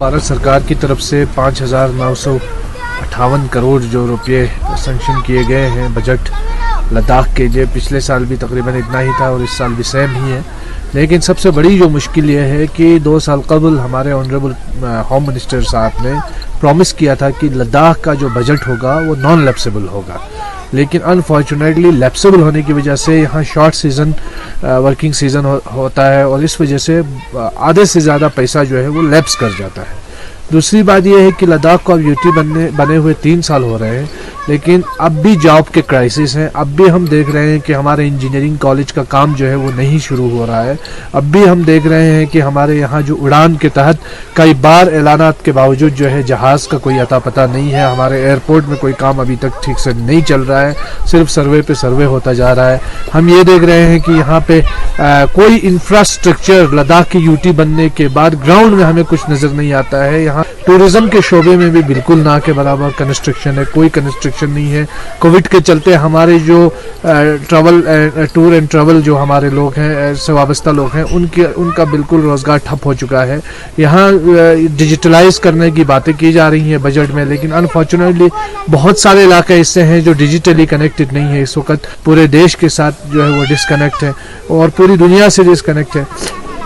भारत सरकार की तरफ से 5,958 करोड़ जो रुपये सैंक्शन किए गए हैं बजट लद्दाख के, जो पिछले साल भी तकरीबन इतना ही था और इस साल भी सेम ही है। लेकिन सबसे बड़ी जो मुश्किल ये है कि 2 साल कबल हमारे ऑनरेबल होम मिनिस्टर साहब ने प्रॉमिस किया था कि लद्दाख का जो बजट होगा वो नॉन लैप्सेबल होगा, लेकिन अनफॉर्चुनेटली लैप्सेबल होने की वजह से यहाँ शॉर्ट सीज़न वर्किंग सीज़न होता है और इस वजह से आधे से ज़्यादा पैसा जो है वो लैप्स कर जाता है। दूसरी बात यह है कि लद्दाख को अब यूटी बने हुए 3 साल हो रहे हैं, लेकिन अब भी जॉब के क्राइसिस हैं। अब भी हम देख रहे हैं कि हमारे इंजीनियरिंग कॉलेज का काम जो है वो नहीं शुरू हो रहा है। अब भी हम देख रहे हैं कि हमारे यहाँ जो उड़ान के तहत कई बार ऐलानात के बावजूद जो है जहाज़ का कोई अता पता नहीं है। हमारे एयरपोर्ट में कोई काम अभी तक ठीक से नहीं चल रहा है, सिर्फ सर्वे पे सर्वे होता जा रहा है। हम ये देख रहे हैं कि यहाँ पे कोई इंफ्रास्ट्रक्चर लद्दाख की यूटी बनने के बाद ग्राउंड में हमें कुछ नज़र नहीं आता है। यहाँ टूरिज्म के शोबे में भी बिल्कुल ना के बराबर कंस्ट्रक्शन है, कोई कंस्ट्रक्शन नहीं है। कोविड के चलते हमारे जो टूर एंड ट्रैवल जो हमारे लोग हैं, से वाबस्ता लोग हैं, उनका बिल्कुल रोजगार ठप हो चुका है। यहाँ डिजिटलाइज करने की बातें की जा रही हैं बजट में, लेकिन अनफॉर्चुनेटली बहुत सारे इलाके ऐसे हैं जो डिजिटली कनेक्टेड नहीं है। इस वक्त पूरे देश के साथ जो है वो डिस्कनेक्ट है और पूरी दुनिया से डिस्कनेक्ट है।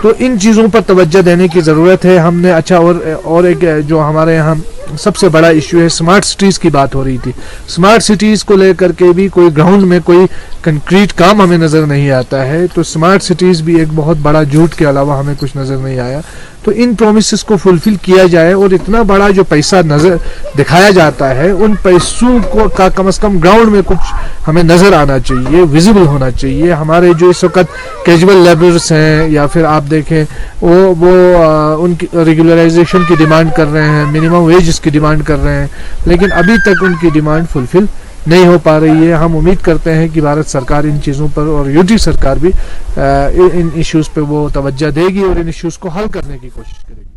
तो इन चीज़ों पर तवज्जो देने की ज़रूरत है। हमने और एक जो हमारे यहाँ सबसे बड़ा इश्यू है, स्मार्ट सिटीज़ की बात हो रही थी। स्मार्ट सिटीज़ को लेकर के भी कोई ग्राउंड में कोई कंक्रीट काम हमें नज़र नहीं आता है। तो स्मार्ट सिटीज़ भी एक बहुत बड़ा झूठ के अलावा हमें कुछ नज़र नहीं आया। तो इन प्रोमिसेस को फुलफिल किया जाए और इतना बड़ा जो पैसा नज़र दिखाया जाता है, उन पैसों को का कम से कम ग्राउंड में कुछ हमें नज़र आना चाहिए, विजिबल होना चाहिए। हमारे जो इस वक्त कैजुअल लेबरर्स हैं या फिर आप देखें वो उनकी रेगुलराइजेशन की डिमांड कर रहे हैं, मिनिमम वेजेस की डिमांड कर रहे हैं, लेकिन अभी तक उनकी डिमांड फुलफिल नहीं हो पा रही है। हम उम्मीद करते हैं कि भारत सरकार इन चीज़ों पर और यूटी सरकार भी इन इश्यूज़ पे वो तवज्जो देगी और इन इश्यूज़ को हल करने की कोशिश करेगी।